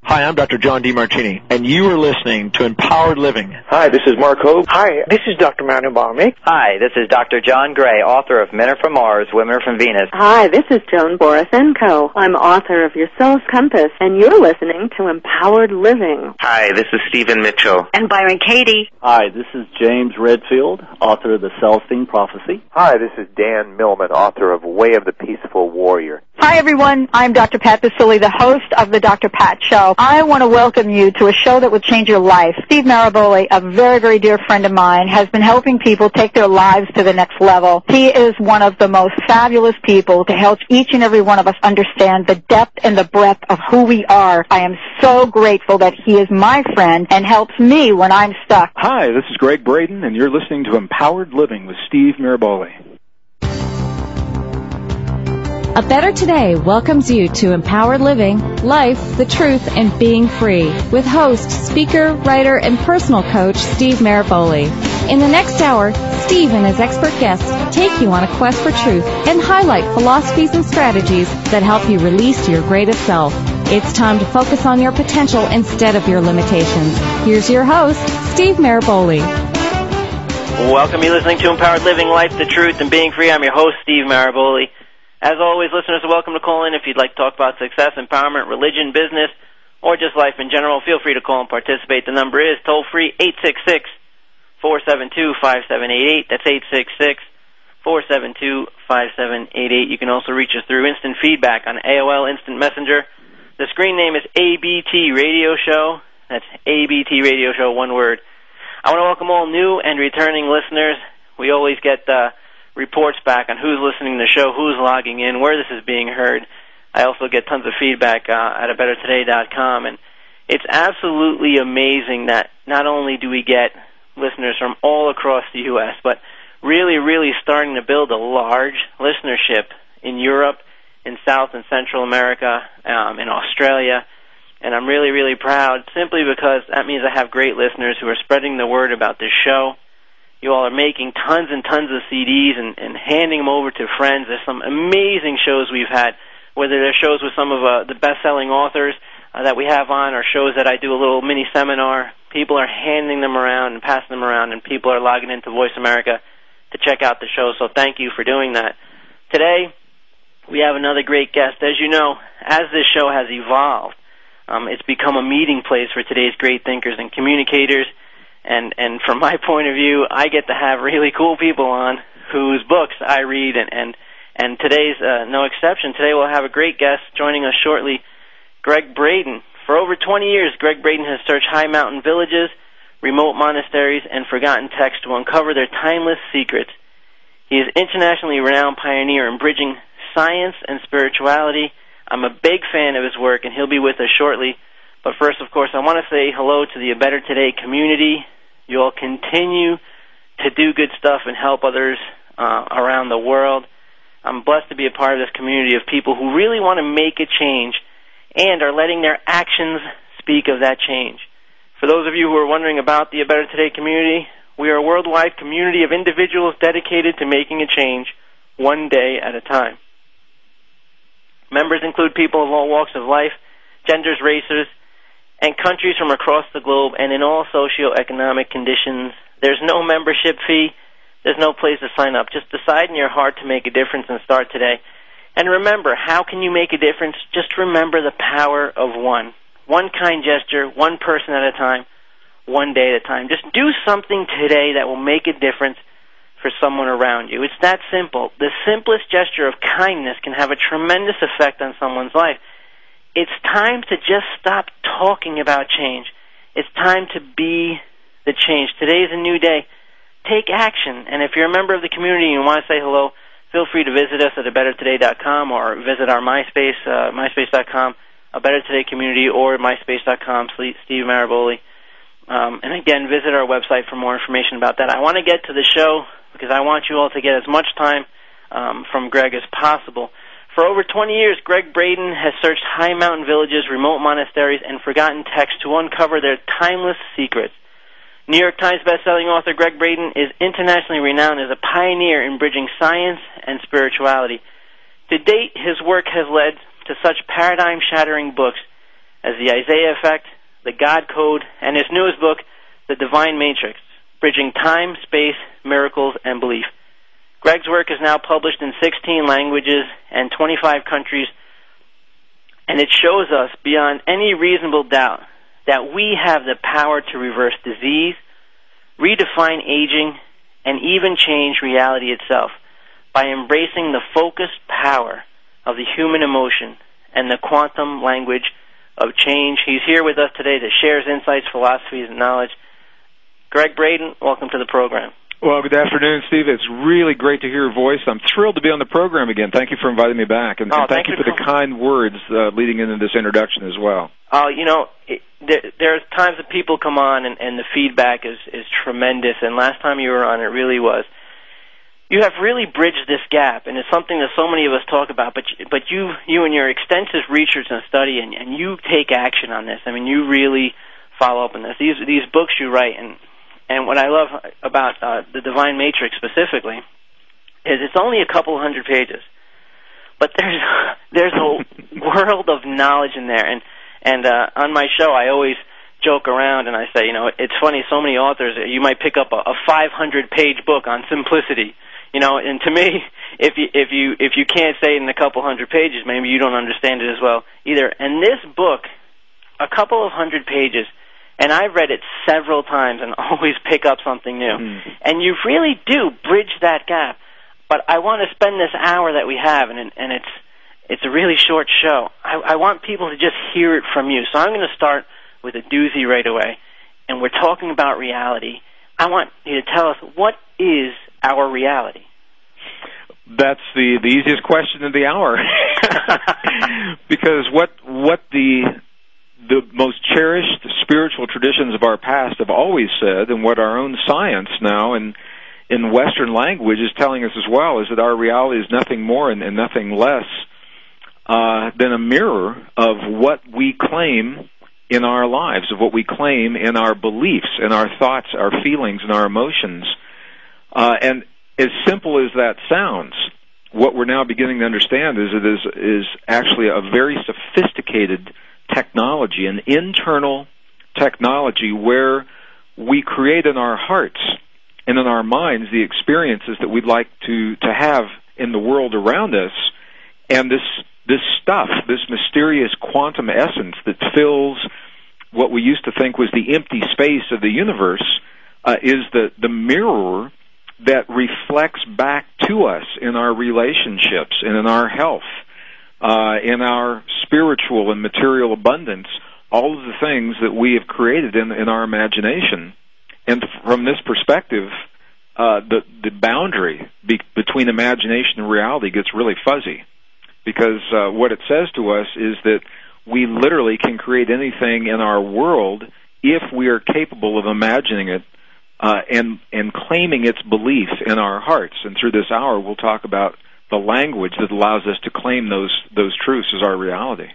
Hi, I'm Dr. John DeMartini, and you are listening to Empowered Living. Hi, this is Mark Hope. Hi, this is Dr. Manu Barmick. Hi, this is Dr. John Gray, author of Men Are From Mars, Women Are From Venus. Hi, this is Joan Borisenko. I'm author of Your Soul's Compass, and you're listening to Empowered Living. Hi, this is Stephen Mitchell. And Byron Katie. Hi, this is James Redfield, author of The Celestine Prophecy. Hi, this is Dan Millman, author of Way of the Peaceful Warrior. Hi, everyone. I'm Dr. Pat Basili, the host of The Dr. Pat Show. I want to welcome you to a show that will change your life. Steve Maraboli, a very, very dear friend of mine, has been helping people take their lives to the next level. He is one of the most fabulous people to help each and every one of us understand the depth and the breadth of who we are. I am so grateful that he is my friend and helps me when I'm stuck. Hi, this is Gregg Braden, and you're listening to Empowered Living with Steve Maraboli. A Better Today welcomes you to Empowered Living, Life, the Truth, and Being Free with host, speaker, writer, and personal coach Steve Maraboli. In the next hour, Steve and his expert guests take you on a quest for truth and highlight philosophies and strategies that help you release to your greatest self. It's time to focus on your potential instead of your limitations. Here's your host, Steve Maraboli. Welcome. You're listening to Empowered Living, Life, the Truth, and Being Free. I'm your host, Steve Maraboli. As always, listeners are welcome to call in if you'd like to talk about success, empowerment, religion, business, or just life in general. Feel free to call and participate. The number is toll-free 866-472-5788. That's 866-472-5788. You can also reach us through instant feedback on AOL Instant Messenger. The screen name is ABT Radio Show. That's ABT Radio Show, one word. I want to welcome all new and returning listeners. We always get reports back on who's listening to the show, who's logging in, where this is being heard. I also get tons of feedback at abettertoday.com, and it's absolutely amazing that not only do we get listeners from all across the U.S., but really, really starting to build a large listenership in Europe, in South and Central America, in Australia, and I'm really, really proud simply because that means I have great listeners who are spreading the word about this show. You all are making tons and tons of CDs and handing them over to friends. There's some amazing shows we've had, whether they're shows with some of the best-selling authors that we have on or shows that I do a little mini seminar. People are handing them around and passing them around, and people are logging into Voice America to check out the show, so thank you for doing that. Today, we have another great guest. As you know, as this show has evolved, it's become a meeting place for today's great thinkers and communicators. And from my point of view, I get to have really cool people on whose books I read, and today's no exception. Today we'll have a great guest joining us shortly, Gregg Braden. For over 20 years, Gregg Braden has searched high mountain villages, remote monasteries, and forgotten texts to uncover their timeless secrets. He is internationally renowned pioneer in bridging science and spirituality. I'm a big fan of his work, and he'll be with us shortly. But first, of course, I want to say hello to the A Better Today community. You all continue to do good stuff and help others around the world. I'm blessed to be a part of this community of people who really want to make a change and are letting their actions speak of that change. For those of you who are wondering about the A Better Today community, we are a worldwide community of individuals dedicated to making a change one day at a time. Members include people of all walks of life, genders, races, and countries from across the globe and in all socioeconomic conditions. There's no membership fee. There's no place to sign up. Just decide in your heart to make a difference and start today. And remember, how can you make a difference? Just remember the power of one. One kind gesture, one person at a time, one day at a time. Just do something today that will make a difference for someone around you. It's that simple. The simplest gesture of kindness can have a tremendous effect on someone's life. It's time to just stop talking about change. It's time to be the change. Today is a new day. Take action. And if you're a member of the community and you want to say hello, feel free to visit us at abettertoday.com or visit our MySpace, myspace.com, A Better Today community, or myspace.com, Steve Maraboli. And again, visit our website for more information about that. I want to get to the show because I want you all to get as much time from Gregg as possible. For over 20 years, Gregg Braden has searched high mountain villages, remote monasteries, and forgotten texts to uncover their timeless secrets. New York Times bestselling author Gregg Braden is internationally renowned as a pioneer in bridging science and spirituality. To date, his work has led to such paradigm-shattering books as the Isaiah Effect, the God Code, and his newest book, The Divine Matrix, Bridging Time, Space, Miracles, and Belief. Gregg's work is now published in 16 languages and 25 countries, and it shows us beyond any reasonable doubt that we have the power to reverse disease, redefine aging, and even change reality itself by embracing the focused power of the human emotion and the quantum language of change. He's here with us today to share his insights, philosophies, and knowledge. Gregg Braden, welcome to the program. Well, good afternoon, Steve. It's really great to hear your voice. I'm thrilled to be on the program again. Thank you for inviting me back, and thank you for the kind words leading into this introduction as well. There's times that people come on, and the feedback is tremendous, and last time you were on, it really was. You have really bridged this gap, and it's something that so many of us talk about, but you and your extensive research and study, and you take action on this. I mean, you really follow up on this. These books you write, and what I love about the Divine Matrix specifically is it's only a couple hundred pages, but there's a world of knowledge in there. And on my show, I always joke around and I say, it's funny. So many authors, you might pick up a 500-page book on simplicity, And to me, if you can't say it in a couple hundred pages, maybe you don't understand it as well either. And this book, a couple of hundred pages. And I've read it several times and always pick up something new. And you really do bridge that gap. But I want to spend this hour that we have, and it's a really short show. I want people to just hear it from you. So I'm going to start with a doozy right away. And we're talking about reality. I want you to tell us, what is our reality? That's the easiest question of the hour. Because what the most cherished spiritual traditions of our past have always said, and what our own science now in Western language is telling us as well, is that our reality is nothing more and nothing less than a mirror of what we claim in our lives, of what we claim in our beliefs, in our thoughts, our feelings, and our emotions. And as simple as that sounds, what we're now beginning to understand is it is actually a very sophisticated technology, an internal technology where we create in our hearts and in our minds the experiences that we'd like to have in the world around us. And this stuff, this mysterious quantum essence that fills what we used to think was the empty space of the universe, is the mirror that reflects back to us in our relationships and in our health, in our spiritual and material abundance, all of the things that we have created in our imagination. And from this perspective, the boundary between imagination and reality gets really fuzzy, because what it says to us is that we literally can create anything in our world if we are capable of imagining it and claiming its belief in our hearts. And through this hour, we'll talk about the language that allows us to claim those truths as our reality.